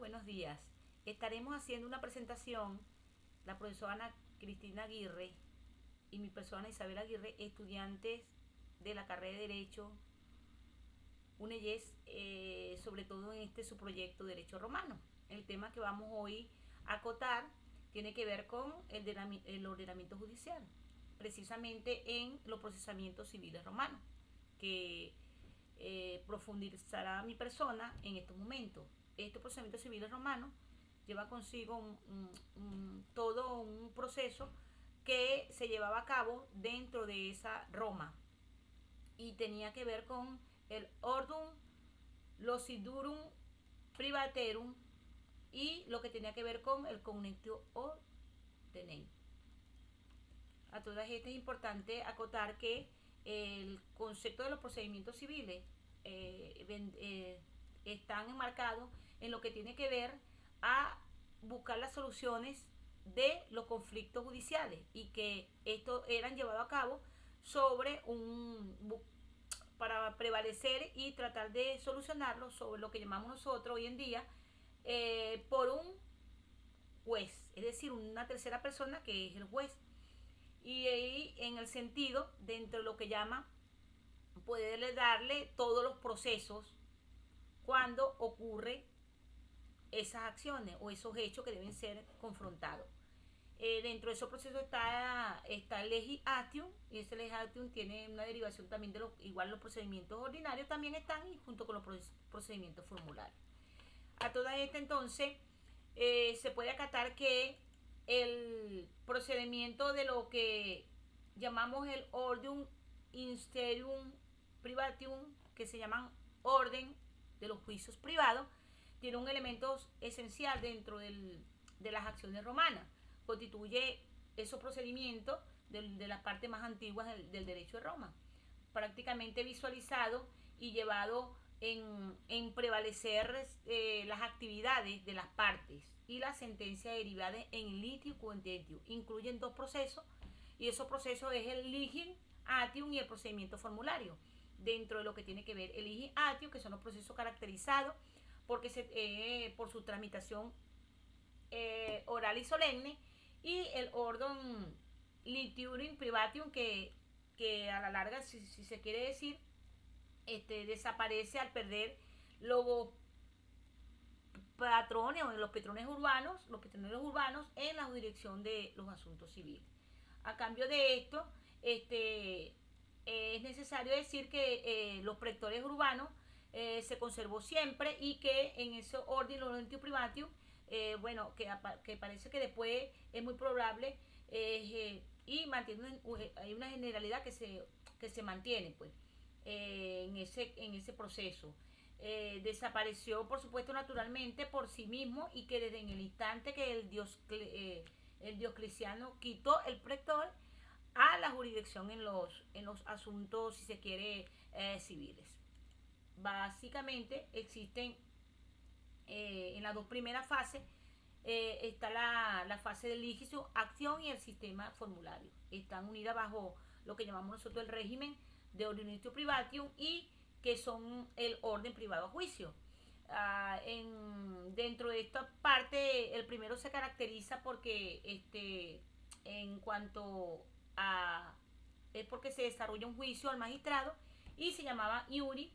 buenos días. Estaremos haciendo una presentación, la profesora Ana Cristina Aguirre y mi persona Isabel Aguirre, estudiantes de la carrera de Derecho UNEYES, sobre todo en su proyecto Derecho Romano. El tema que vamos hoy a acotar tiene que ver con el ordenamiento judicial, precisamente en los procesamientos civiles romanos, que profundizará mi persona en estos momentos. Estos procesamientos civiles romanos lleva consigo todo un proceso que se llevaba a cabo dentro de esa Roma y tenía que ver con el ordum locidurum privaterum y lo que tenía que ver con el connectio ordenem. A todas estas es importante acotar que el concepto de los procedimientos civiles están enmarcados en lo que tiene que ver a buscar las soluciones de los conflictos judiciales y que estos eran llevados a cabo sobre para prevalecer y tratar de solucionarlo sobre lo que llamamos nosotros hoy en día por un juez, es decir, una tercera persona que es el juez. Y ahí en el sentido, dentro de lo que llama, poderle darle todos los procesos cuando ocurre esas acciones o esos hechos que deben ser confrontados. Dentro de esos procesos está el legislatium, y ese legislatium tiene una derivación también de igual los procedimientos ordinarios también están, y junto con los procedimientos formularios. A toda esta entonces se puede acatar que el procedimiento de lo que llamamos el ordinum insterium privatium, que se llaman orden de los juicios privados, tiene un elemento esencial dentro de las acciones romanas. Constituye esos procedimientos de las partes más antiguas del derecho de Roma, prácticamente visualizado y llevado en prevalecer las actividades de las partes y las sentencias derivadas en litigio contentium. Incluyen dos procesos y esos procesos es el litigio atium y el procedimiento formulario. Dentro de lo que tiene que ver el litigio atium, que son los procesos caracterizados por su tramitación oral y solemne, y el ordum litigium privatium, que a la larga, si se quiere decir, desaparece al perder los patrones o los patrones urbanos en la jurisdicción de los asuntos civiles. A cambio de esto, es necesario decir que los pretores urbanos se conservó siempre y que en ese orden lorentio privatium, bueno, que parece que después es muy probable y hay una generalidad que se mantiene pues en ese proceso. Desapareció por supuesto naturalmente por sí mismo y que desde en el instante que el Diocleciano quitó el pretor a la jurisdicción en los asuntos, si se quiere, civiles. Básicamente existen en las dos primeras fases está la fase del litigio, acción y el sistema formulario. Están unidas bajo lo que llamamos nosotros el régimen de ordinatio privatium y que son el orden privado a juicio. Dentro de esta parte, el primero se caracteriza porque en cuanto a es porque se desarrolla un juicio al magistrado y se llamaba iuri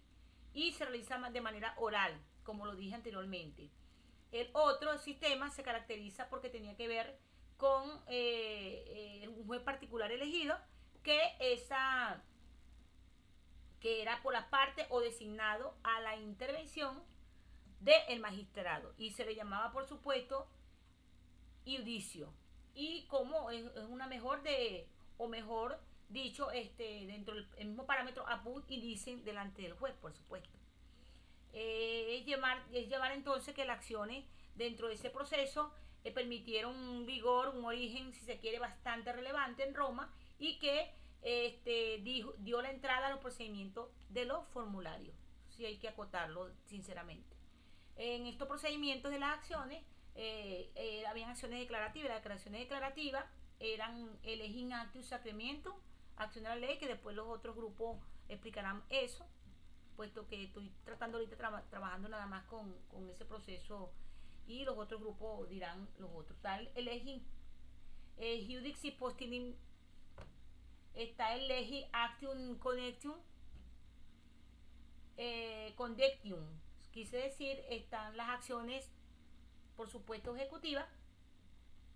y se realiza de manera oral, como lo dije anteriormente. El otro sistema se caracteriza porque tenía que ver con un juez particular elegido que era por la parte o designado a la intervención del magistrado y se le llamaba por supuesto iudicio, y como es una mejor dicho dentro del mismo parámetro apud y dicen delante del juez por supuesto. Es llevar entonces que las acciones dentro de ese proceso permitieron un vigor, un origen, si se quiere, bastante relevante en Roma y que dio la entrada a los procedimientos de los formularios, si hay que acotarlo sinceramente. En estos procedimientos de las acciones habían acciones declarativas. Las declaraciones declarativas eran el legin actus sacramentum, acción de la ley, que después los otros grupos explicarán eso, puesto que estoy tratando ahorita trabajando nada más con ese proceso y los otros grupos dirán los otros. Tal el legi judici postinum, está el legi actium connectium, condectium, quise decir, están las acciones, por supuesto, ejecutivas,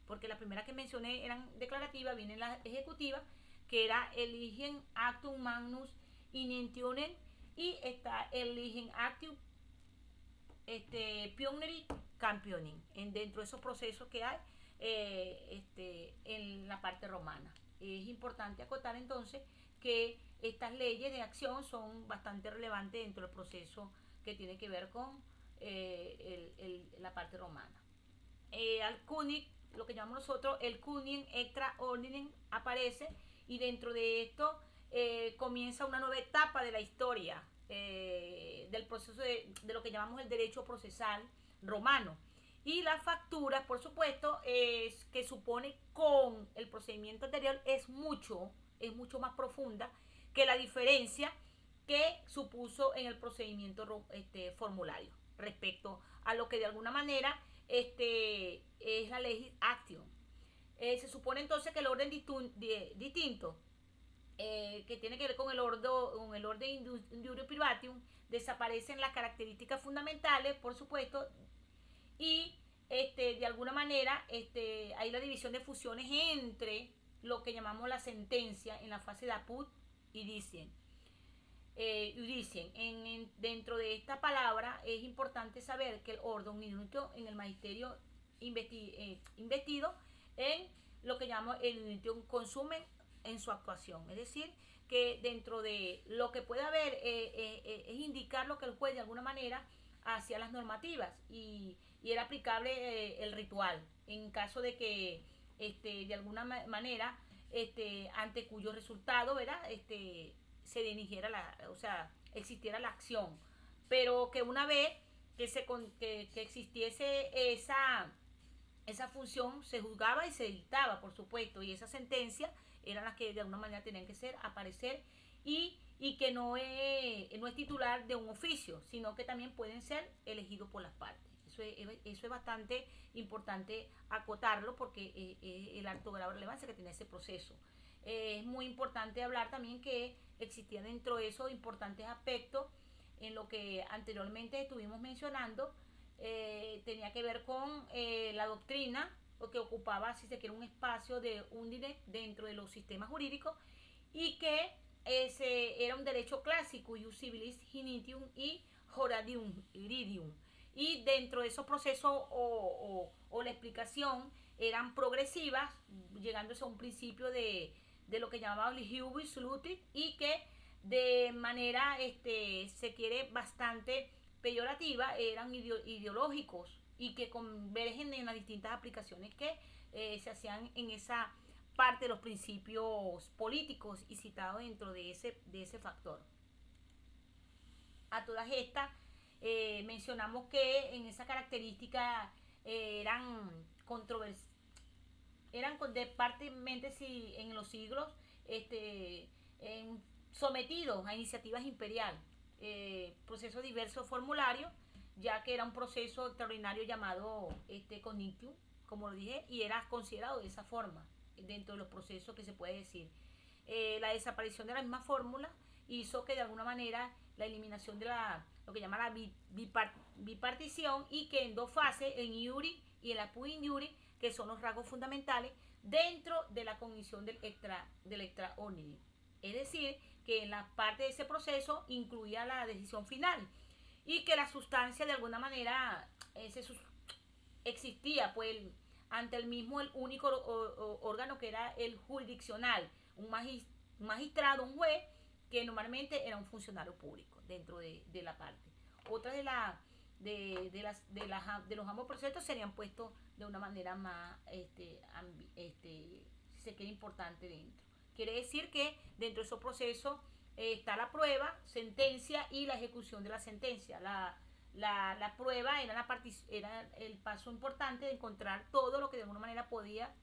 porque la primera que mencioné eran declarativas, vienen las ejecutivas, que era el ligen actum magnus inentionen, y está el ligen actum pioneri campioning, dentro de esos procesos que hay en la parte romana. Es importante acotar entonces que estas leyes de acción son bastante relevantes dentro del proceso que tiene que ver con la parte romana. Al König, lo que llamamos nosotros el König extra ordinem, aparece, y dentro de esto comienza una nueva etapa de la historia del proceso de lo que llamamos el derecho procesal romano. Y la factura, por supuesto, que supone con el procedimiento anterior es mucho más profunda que la diferencia que supuso en el procedimiento formulario respecto a lo que de alguna manera es la ley actio. Se supone entonces que el orden distinto que tiene que ver con el orden individuo privatium, desaparecen las características fundamentales, por supuesto, y de alguna manera hay la división de fusiones entre lo que llamamos la sentencia en la fase de apud y dicen. Dentro de esta palabra es importante saber que el orden minuto en el magisterio investido en lo que llamamos el unitium consumen en su actuación, es decir, que dentro de lo que puede haber es indicar lo que el juez de alguna manera hacía las normativas y era aplicable el ritual en caso de que de alguna manera ante cuyo resultado, ¿verdad? Se dirigiera existiera la acción, pero que una vez que existiese esa función se juzgaba y se dictaba, por supuesto, y esa sentencia eran las que de alguna manera tenían que aparecer y que no es titular de un oficio, sino que también pueden ser elegidos por las partes. Eso es bastante importante acotarlo porque el alto grado de relevancia que tiene ese proceso. Es muy importante hablar también que existían dentro de esos importantes aspectos en lo que anteriormente estuvimos mencionando. Tenía que ver con la doctrina, o que ocupaba, si se quiere, un espacio de undine dentro de los sistemas jurídicos, y que era un derecho clásico, ius civilis initium y horadium iridium, y dentro de esos procesos o la explicación eran progresivas, llegándose a un principio de lo que llamábamos legiubus lutit, y que de manera se quiere bastante peyorativa eran ideológicos y que convergen en las distintas aplicaciones que se hacían en esa parte de los principios políticos y citados dentro de ese factor. A todas estas mencionamos que en esa característica eran departemente si en los siglos sometidos a iniciativas imperiales, procesos diversos formularios, ya que era un proceso extraordinario llamado cognitum, como lo dije, y era considerado de esa forma dentro de los procesos que se puede decir. La desaparición de la misma fórmula hizo que de alguna manera la eliminación de lo que llama la bipartición, y que en dos fases, en iuri y en la apud iuri, que son los rasgos fundamentales dentro de la cognición del extra ordinem. Es decir, que en la parte de ese proceso incluía la decisión final y que la sustancia de alguna manera existía pues ante el mismo el único órgano que era el jurisdiccional, un magistrado, un juez, que normalmente era un funcionario público dentro de la parte. Otras de los ambos procesos serían puestos de una manera más si se quiere importante dentro. Quiere decir que dentro de esos procesos está la prueba, sentencia y la ejecución de la sentencia. La prueba era el paso importante de encontrar todo lo que de alguna manera podía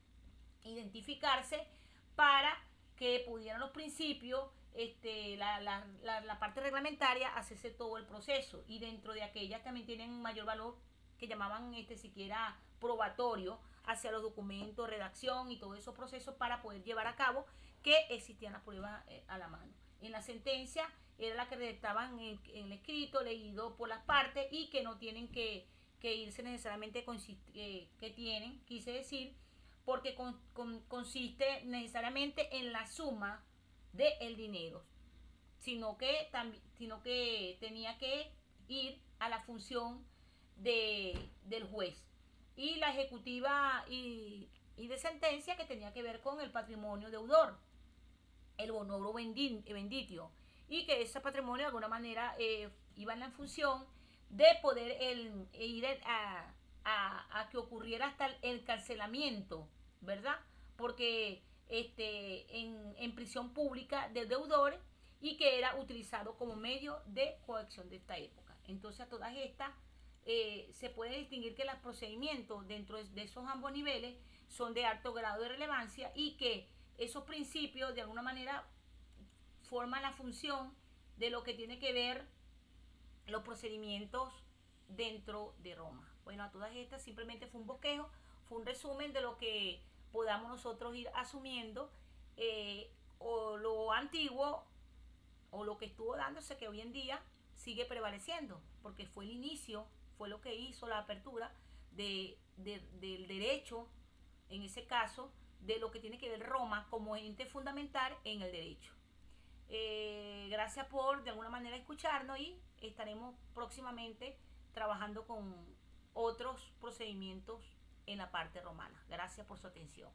identificarse para que pudieran los principios, la parte reglamentaria, hacerse todo el proceso, y dentro de aquellas también tienen mayor valor que llamaban siquiera probatorio hacia los documentos, redacción y todos esos procesos para poder llevar a cabo que existían las pruebas a la mano. En la sentencia era la que redactaban en el escrito, leído por las partes y que no tienen que irse necesariamente que tienen, quise decir, porque consiste necesariamente en la suma del dinero, sino que tenía que ir a la función del juez y la ejecutiva y de sentencia que tenía que ver con el patrimonio deudor, el bonobro benditio, y que ese patrimonio de alguna manera iba en la función de poder ir a que ocurriera hasta el cancelamiento, ¿verdad? Porque en prisión pública de deudores y que era utilizado como medio de coacción de esta época. Entonces a todas estas se puede distinguir que los procedimientos dentro de esos ambos niveles son de alto grado de relevancia y que esos principios de alguna manera forman la función de lo que tiene que ver los procedimientos dentro de Roma. Bueno, a todas estas simplemente fue un bosquejo, fue un resumen de lo que podamos nosotros ir asumiendo o lo antiguo o lo que estuvo dándose que hoy en día sigue prevaleciendo, porque fue el inicio, fue lo que hizo la apertura del derecho, en ese caso, de lo que tiene que ver Roma como ente fundamental en el derecho. Gracias por de alguna manera escucharnos y estaremos próximamente trabajando con otros procedimientos en la parte romana. Gracias por su atención.